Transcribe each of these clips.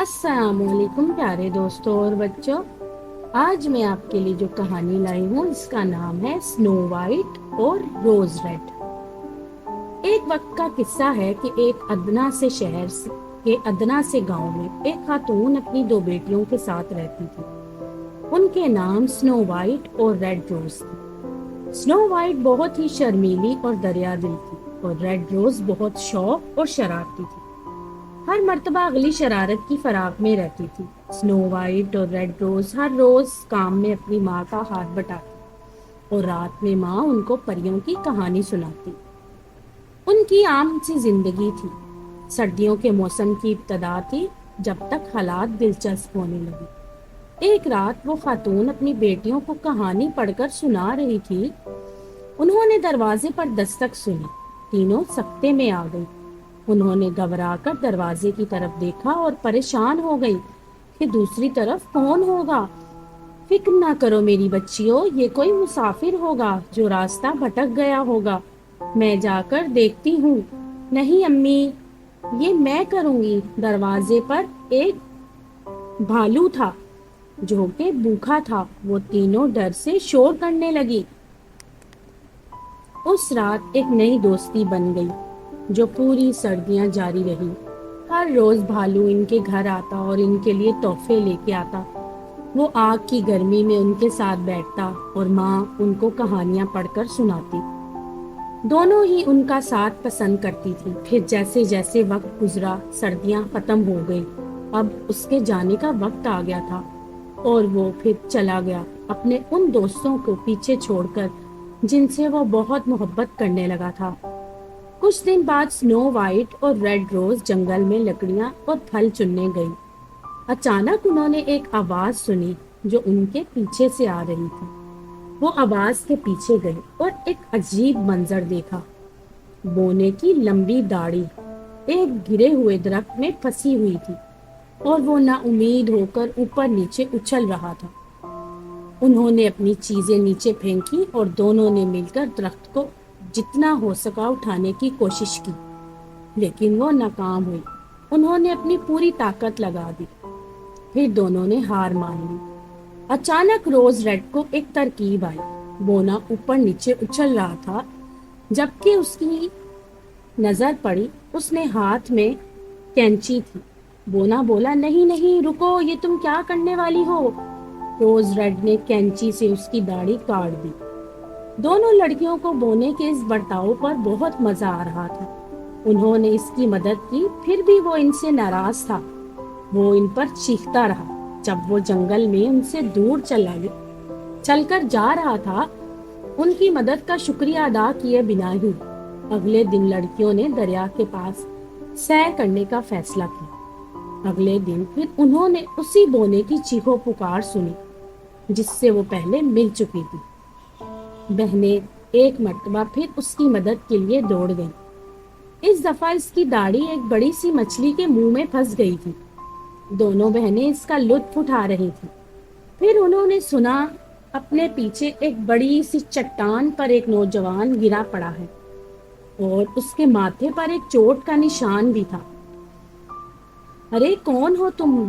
السلام علیکم پیارے دوستوں اور بچوں، آج میں آپ کے لیے جو کہانی لائی ہوں اس کا نام ہے سنو وائٹ اور روز ریڈ۔ ایک وقت کا قصہ ہے کہ ایک ادنا سے شہر کے ادنا سے گاؤں میں ایک خاتون اپنی دو بیٹیوں کے ساتھ رہتی تھی۔ ان کے نام سنو وائٹ اور ریڈ روز تھے۔ سنو وائٹ بہت ہی شرمیلی اور دریا دل تھی اور ریڈ روز بہت شوق اور شرارتی تھی۔ ہر مرتبہ اگلی شرارت کی فراق میں رہتی تھی۔ سنو وائٹ اور ریڈ روز ہر روز کام میں اپنی ماں کا ہاتھ بٹاتی اور رات میں ماں ان کو پریوں کی کہانی سناتی۔ ان کی عام سی زندگی تھی۔ سردیوں کے موسم کی ابتدا تھی جب تک حالات دلچسپ ہونے لگے۔ ایک رات وہ خاتون اپنی بیٹیوں کو کہانی پڑھ کر سنا رہی تھی۔ انہوں نے دروازے پر دستک سنی۔ تینوں سکتے میں آ گئی۔ انہوں نے گھبرا کر دروازے کی طرف دیکھا اور پریشان ہو گئی کہ دوسری طرف کون ہوگا۔ فکر نہ کرو میری بچیوں، یہ کوئی مسافر ہوگا جو راستہ بھٹک گیا ہوگا، میں جا کر دیکھتی ہوں۔ نہیں امی، یہ میں کروں گی۔ دروازے پر ایک بھالو تھا جو کہ بھوکا تھا۔ وہ تینوں ڈر سے شور کرنے لگی۔ اس رات ایک نئی دوستی بن گئی جو پوری سردیاں جاری رہی۔ ہر روز بھالو ان کے گھر آتا اور ان کے لیے تحفے لے کے آتا۔ وہ آگ کی گرمی میں ان کے ساتھ بیٹھتا اور ماں ان کو کہانیاں پڑھ کر سناتی۔ دونوں ہی ان کا ساتھ پسند کرتی تھی۔ پھر جیسے جیسے وقت گزرا، سردیاں ختم ہو گئی۔ اب اس کے جانے کا وقت آ گیا تھا اور وہ پھر چلا گیا اپنے ان دوستوں کو پیچھے چھوڑ کر جن سے وہ بہت محبت کرنے لگا تھا۔ کچھ دن بعد سنو وائٹ اور ریڈ روز جنگل میں لکڑیاں اور پھل چننے گئی۔ اچانک انہوں نے ایک آواز سنی جو ان کے پیچھے سے آ رہی تھی۔ وہ آواز کے پیچھے گئے اور ایک عجیب منظر دیکھا۔ بونے کی لمبی داڑھی ایک گرے ہوئے درخت میں پھنسی ہوئی تھی اور وہ نا امید ہو کر اوپر نیچے اچھل رہا تھا۔ انہوں نے اپنی چیزیں نیچے پھینکی اور دونوں نے مل کر درخت کو جتنا ہو سکا اٹھانے کی کوشش کی، لیکن وہ ناکام ہوئی۔ انہوں نے اپنی پوری طاقت لگا دی، پھر دونوں نے ہار مان لی۔ اچانک روز ریڈ کو ایک ترکیب آئی۔ بونا اوپر نیچے اچھل رہا تھا۔ جبکہ اس کی نظر پڑی، اس نے ہاتھ میں کینچی تھی۔ بونا بولا، نہیں نہیں رکو، یہ تم کیا کرنے والی ہو؟ روز ریڈ نے کینچی سے اس کی داڑھی کاٹ دی۔ دونوں لڑکیوں کو بونے کے اس برتاؤ پر بہت مزہ آ رہا تھا۔ انہوں نے اس کی مدد کی، پھر بھی وہ ان سے ناراض تھا۔ وہ ان پر چیختا رہا۔ جب وہ جنگل میں ان سے دور چل کر جا رہا تھا، ان کی مدد کا شکریہ ادا کیے بنا ہی اگلے دن لڑکیوں نے دریا کے پاس سیر کرنے کا فیصلہ کیا۔ اگلے دن پھر انہوں نے اسی بونے کی چیخو پکار سنی جس سے وہ پہلے مل چکی تھی۔ بہنیں ایک مرتبہ پھر اس کی مدد کے لیے دوڑ گئیں۔ اس دفعہ اس کی داڑھی ایک بڑی سی مچھلی کے منہ میں پھنس گئی تھی۔ دونوں بہنیں اس کا لطف اٹھا رہی تھیں۔ پھر انہوں نے سنا اپنے پیچھے ایک بڑی سی چٹان پر ایک نوجوان گرا پڑا ہے اور اس کے ماتھے پر ایک چوٹ کا نشان بھی تھا۔ ارے کون ہو تم؟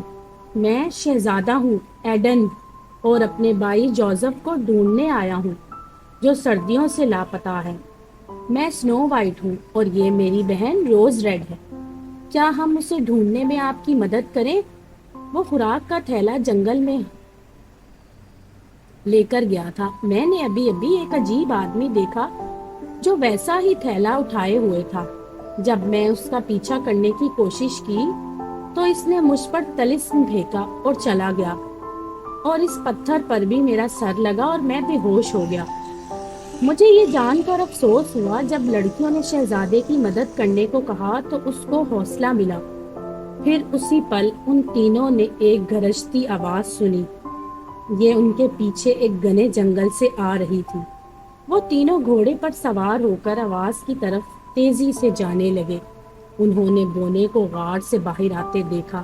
میں شہزادہ ہوں ایڈن اور اپنے بھائی جوزف کو ڈھونڈنے آیا ہوں جو سردیوں سے لاپتہ ہے۔ میں سنو وائٹ ہوں اور یہ میری بہن روز ریڈ ہے۔ کیا ہم اسے ڈھونڈنے میں آپ کی مدد کریں؟ وہ خوراک کا تھیلا جنگل میں لے کر گیا تھا۔ میں نے ابھی ایک عجیب آدمی دیکھا جو ویسا ہی تھیلا اٹھائے ہوئے تھا۔ جب میں اس کا پیچھا کرنے کی کوشش کی تو اس نے مجھ پر طلسم پھینکا اور چلا گیا، اور اس پتھر پر بھی میرا سر لگا اور میں بے ہوش ہو گیا۔ مجھے یہ جان کر افسوس ہوا جب لڑکیوں نے شہزادے کی مدد کرنے کو کہا تو اس کو حوصلہ ملا۔ پھر اسی پل ان تینوں نے ایک گرجتی آواز سنی۔ یہ ان کے پیچھے ایک گھنے جنگل سے آ رہی تھی۔ وہ تینوں گھوڑے پر سوار ہو کر آواز کی طرف تیزی سے جانے لگے۔ انہوں نے بونے کو غار سے باہر آتے دیکھا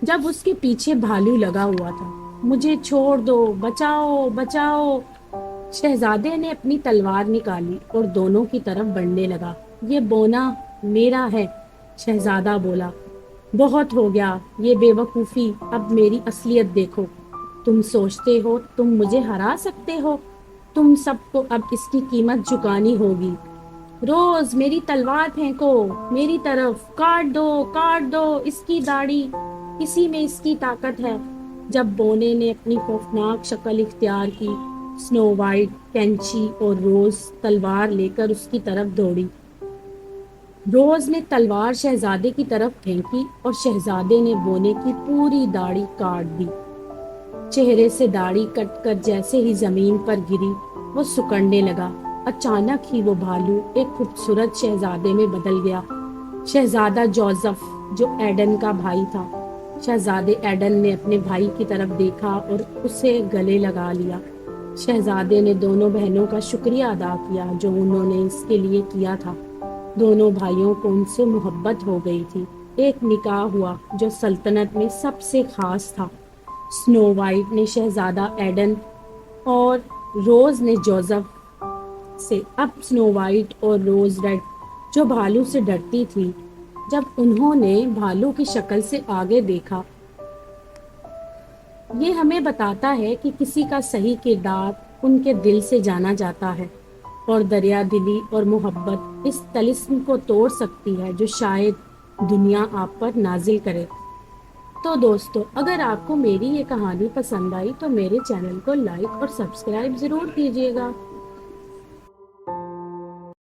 جب اس کے پیچھے بھالو لگا ہوا تھا۔ مجھے چھوڑ دو، بچاؤ بچاؤ! شہزادے نے اپنی تلوار نکالی اور دونوں کی طرف بڑھنے لگا۔ یہ بونا میرا ہے، شہزادہ بولا۔ بہت ہو گیا یہ بے وقوفی، اب میری اصلیت دیکھو۔ تم سوچتے ہو تم مجھے ہرا سکتے ہو؟ تم سب کو اب اس کی قیمت چکانی ہوگی۔ روز میری تلوار پھینکو میری طرف، کاٹ دو اس کی داڑھی، اسی میں اس کی طاقت ہے۔ جب بونے نے اپنی خوفناک شکل اختیار کی، سنو وائٹ کینچی اور روز تلوار لے کر اس کی طرف دوڑی۔ روز نے تلوار شہزادے کی طرف پھینکی اور شہزادے نے بونے کی پوری داڑھی کاٹ دی۔ چہرے سے داڑھی کٹ کر جیسے ہی زمین پر گری وہ سکڑنے لگا۔ اچانک ہی وہ بھالو ایک خوبصورت شہزادے میں بدل گیا، شہزادہ جوزف جو ایڈن کا بھائی تھا۔ شہزادے ایڈن نے اپنے بھائی کی طرف دیکھا اور اسے گلے لگا لیا۔ شہزادے نے دونوں بہنوں کا شکریہ ادا کیا جو انہوں نے اس کے لیے کیا تھا۔ دونوں بھائیوں کو ان سے محبت ہو گئی تھی۔ ایک نکاح ہوا جو سلطنت میں سب سے خاص تھا۔ سنو وائٹ نے شہزادہ ایڈن اور روز نے جوزف سے۔ اب سنو وائٹ اور روز ریڈ جو بھالو سے ڈرتی تھی، جب انہوں نے بھالو کی شکل سے آگے دیکھا، یہ ہمیں بتاتا ہے کہ کسی کا صحیح کردار ان کے دل سے جانا جاتا ہے، اور دریا دلی اور محبت اس طلسم کو توڑ سکتی ہے جو شاید دنیا آپ پر نازل کرے۔ تو دوستو، اگر آپ کو میری یہ کہانی پسند آئی تو میرے چینل کو لائک اور سبسکرائب ضرور کیجیے گا۔